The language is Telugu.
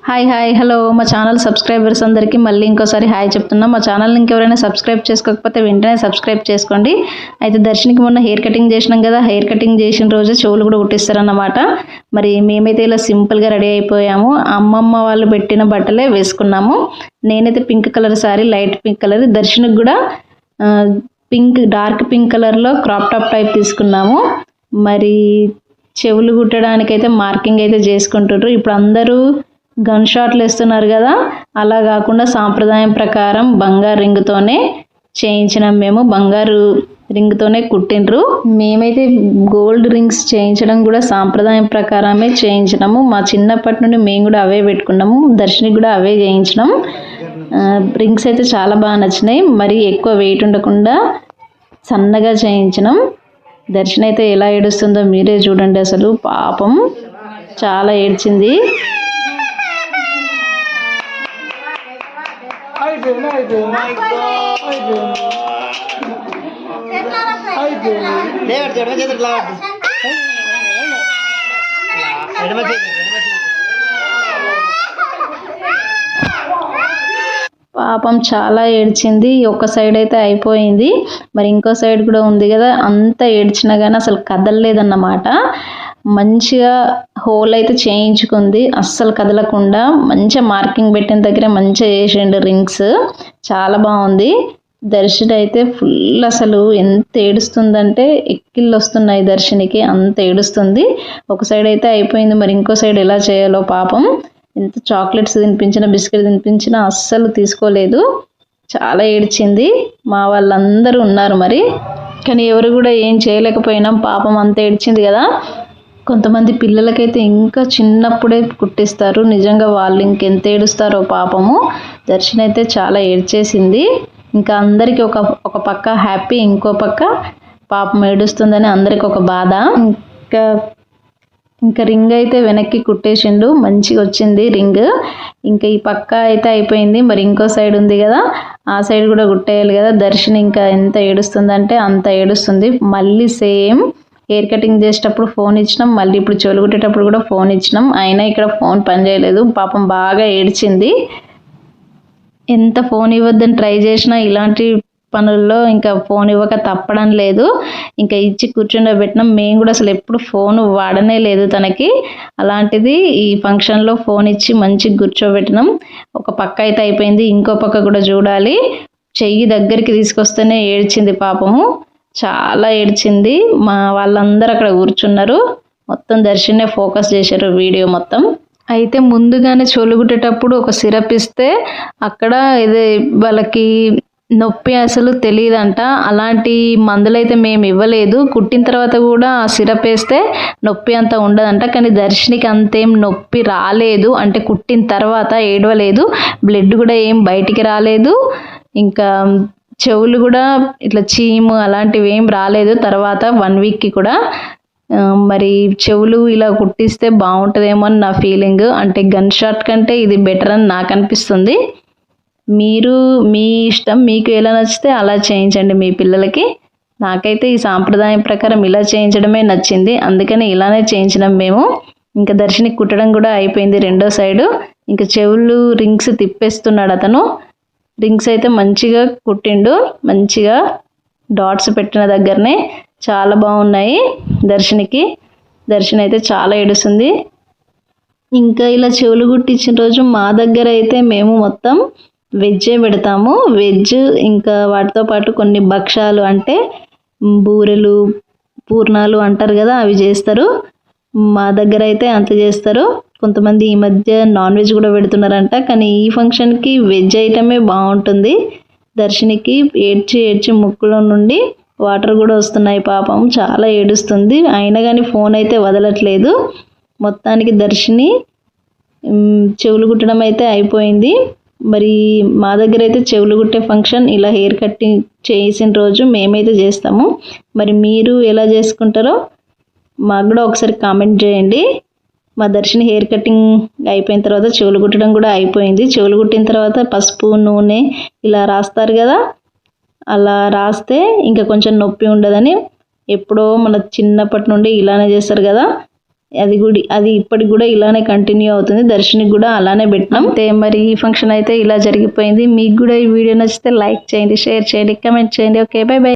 హాయ్ హలో మా ఛానల్ సబ్స్క్రైబర్స్ అందరికీ మళ్ళీ ఇంకోసారి హాయ్ చెప్తున్నా. మా ఛానల్ని ఇంకెవరైనా సబ్స్క్రైబ్ చేసుకోకపోతే వెంటనే సబ్స్క్రైబ్ చేసుకోండి. అయితే దర్శనికి మొన్న హెయిర్ కటింగ్ చేసినాం కదా, హెయిర్ కటింగ్ చేసిన రోజు చెవులు కూడా కుట్టిస్తారన్నమాట. మరి మేమైతే ఇలా సింపుల్గా రెడీ అయిపోయాము. అమ్మమ్మ వాళ్ళు పెట్టిన బట్టలే వేసుకున్నాము. నేనైతే pink colour saree, light pink colour, దర్శనికి కూడా పింక్ డార్క్ పింక్ కలర్లో క్రాప్ టాప్ టైప్ తీసుకున్నాము. మరి చెవులు కుట్టడానికైతే మార్కింగ్ అయితే చేసుకుంటారు. ఇప్పుడు అందరూ గన్ షాట్లు వేస్తున్నారు కదా, అలా కాకుండా సాంప్రదాయం ప్రకారం బంగారు రింగ్తోనే చేయించినాం. మేము బంగారు రింగ్తోనే కుట్టిండ్రు. మేమైతే గోల్డ్ రింగ్స్ చేయించడం కూడా సాంప్రదాయం ప్రకారమే చేయించినాము. మా చిన్నప్పటి నుండి మేము కూడా అవే పెట్టుకున్నాము. దర్శనికి కూడా అవే చేయించినాం. రింగ్స్ అయితే చాలా బాగా నచ్చినాయి. మరి ఎక్కువ వెయిట్ ఉండకుండా సన్నగా చేయించినాం. దర్శన అయితే ఎలా ఏడుస్తుందో మీరే చూడండి. అసలు పాపం చాలా ఏడ్చింది. పాపం చాలా ఏడ్చింది. ఒక సైడ్ అయితే అయిపోయింది, మరి ఇంకో సైడ్ కూడా ఉంది కదా. అంత ఏడ్చినా కానీ అసలు కదలలేదన్నమాట. మంచిగా హోల్ అయితే చేయించుకుంది, అస్సలు కదలకుండా. మంచిగా మార్కింగ్ పెట్టిన దగ్గర మంచిగా చేసిండు రింగ్స్. చాలా బాగుంది. దర్శన అయితే ఫుల్ అసలు ఎంత ఏడుస్తుందంటే ఎక్కిళ్ళు వస్తున్నాయి దర్శనికి, అంత ఏడుస్తుంది. ఒక సైడ్ అయితే అయిపోయింది, మరి ఇంకో సైడ్ ఎలా చేయాలో పాపం. ఎంత చాక్లెట్స్ తినిపించినా, బిస్కెట్ తినిపించినా అస్సలు తీసుకోలేదు. చాలా ఏడ్చింది. మా వాళ్ళందరూ ఉన్నారు మరి, కానీ ఎవరు కూడా ఏం చేయలేకపోయినాం. పాపం అంత ఏడ్చింది కదా. కొంతమంది పిల్లలకైతే ఇంకా చిన్నప్పుడే కుట్టిస్తారు. నిజంగా వాళ్ళు ఇంకెంత ఏడుస్తారో పాపము. దర్శన అయితే చాలా ఏడ్చేసింది. ఇంకా అందరికి ఒక పక్క హ్యాపీ, ఇంకో పక్క పాపం ఏడుస్తుందని అందరికి ఒక బాధ. ఇంకా రింగ్ అయితే వెనక్కి కుట్టేసిండు, మంచిగా వచ్చింది రింగ్. ఇంకా ఈ పక్క అయితే అయిపోయింది, మరి ఇంకో సైడ్ ఉంది కదా, ఆ సైడ్ కూడా కుట్టేయాలి కదా. దర్శన ఇంకా ఎంత ఏడుస్తుందంటే అంత ఏడుస్తుంది. మళ్ళీ సేమ్ హెయిర్ కటింగ్ చేసేటప్పుడు ఫోన్ ఇచ్చినాం, మళ్ళీ ఇప్పుడు చెవులు కుట్టేటప్పుడు కూడా ఫోన్ ఇచ్చినాం. అయినా ఇక్కడ ఫోన్ పనిచేయలేదు. పాపం బాగా ఏడ్చింది. ఎంత ఫోన్ ఇవ్వద్దని ట్రై చేసినా ఇలాంటి పనుల్లో ఇంకా ఫోన్ ఇవ్వక తప్పడం లేదు. ఇంకా ఇచ్చి కూర్చుండబెట్టినాం. మేము కూడా అసలు ఎప్పుడు ఫోన్ వాడనే లేదు తనకి. అలాంటిది ఈ ఫంక్షన్లో ఫోన్ ఇచ్చి మంచిగా కూర్చోబెట్టినాం. ఒక పక్క అయితే అయిపోయింది, ఇంకో పక్క కూడా చూడాలి. చెయ్యి దగ్గరికి తీసుకొస్తేనే ఏడ్చింది పాపము, చాలా ఏడ్చింది. మా వాళ్ళందరూ అక్కడ కూర్చున్నారు, మొత్తం దర్శనే ఫోకస్ చేశారు వీడియో మొత్తం. అయితే ముందుగానే చెవులు కుట్టేటప్పుడు ఒక సిరప్ ఇస్తే అక్కడ ఇది వాళ్ళకి నొప్పి అసలు తెలియదంట. అలాంటి మందులైతే మేము ఇవ్వలేదు. కుట్టిన తర్వాత కూడా ఆ సిరప్ వేస్తే నొప్పి అంత ఉండదంట. కానీ దర్శనికి అంతేం నొప్పి రాలేదు, అంటే కుట్టిన తర్వాత ఏడవలేదు. బ్లడ్ కూడా ఏం బయటికి రాలేదు. ఇంకా చెవులు కూడా ఇట్లా చీము అలాంటివి ఏం రాలేదు. తర్వాత 1 వీక్కి కూడా మరి చెవులు ఇలా కుట్టిస్తే బాగుంటుందేమో అని నా ఫీలింగ్. అంటే గన్ షాట్ కంటే ఇది బెటర్ అని నాకు అనిపిస్తుంది. మీరు మీ ఇష్టం, మీకు ఎలా నచ్చితే అలా చేయించండి మీ పిల్లలకి. నాకైతే ఈ సాంప్రదాయం ప్రకారం ఇలా చేయించడమే నచ్చింది, అందుకని ఇలానే చేయించినాం మేము. ఇంకా దర్శనికి కుట్టడం కూడా అయిపోయింది రెండో సైడు. ఇంకా చెవులు రింగ్స్ తిప్పేస్తున్నాడు అతను. రింగ్స్ అయితే మంచిగా కుట్టిండు, మంచిగా డాట్స్ పెట్టిన దగ్గరనే చాలా బాగున్నాయి దర్శనికి. దర్శన అయితే చాలా ఏడుస్తుంది. ఇంకా ఇలా చెవులు కుట్టించిన రోజు మా దగ్గర అయితే మేము మొత్తం వెజ్జే పెడతాము. వెజ్ ఇంకా వాటితో పాటు కొన్ని భక్షాలు, అంటే బూరెలు, పూర్ణాలు అంటారు కదా, అవి చేస్తారు. మా దగ్గర అయితే అంత చేస్తారు. కొంతమంది ఈ మధ్య నాన్ వెజ్ కూడా పెడుతున్నారంట, కానీ ఈ ఫంక్షన్కి వెజ్ ఐటమే బాగుంటుంది. దర్శనికి ఏడ్చి ముక్కులో నుండి వాటర్ కూడా వస్తున్నాయి. పాపం చాలా ఏడుస్తుంది. అయినా కానీ ఫోన్ అయితే వదలట్లేదు. మొత్తానికి దర్శిని చెవులు కుట్టడం అయితే అయిపోయింది. మరి మా దగ్గర అయితే చెవులు కుట్టే ఫంక్షన్ ఇలా హెయిర్ కటింగ్ చేసిన రోజు మేమైతే చేస్తాము. మరి మీరు ఎలా చేసుకుంటారో మాకు కూడా ఒకసారి కామెంట్ చేయండి. మా దర్శిని హెయిర్ కటింగ్ అయిపోయిన తర్వాత చెవులు కుట్టడం కూడా అయిపోయింది. చెవులు కుట్టిన తర్వాత పసుపు, నూనె ఇలా రాస్తారు కదా, అలా రాస్తే ఇంకా కొంచెం నొప్పి ఉండదని ఎప్పుడో మన చిన్నప్పటి నుండి ఇలానే చేస్తారు కదా. అది ఇప్పటికి కూడా ఇలానే కంటిన్యూ అవుతుంది. దర్శనికి కూడా అలానే పెట్టినాం. అంతే మరి ఈ ఫంక్షన్ అయితే ఇలా జరిగిపోయింది. మీకు కూడా ఈ వీడియో నచ్చితే లైక్ చేయండి, షేర్ చేయండి, కమెంట్ చేయండి. Okay, by by.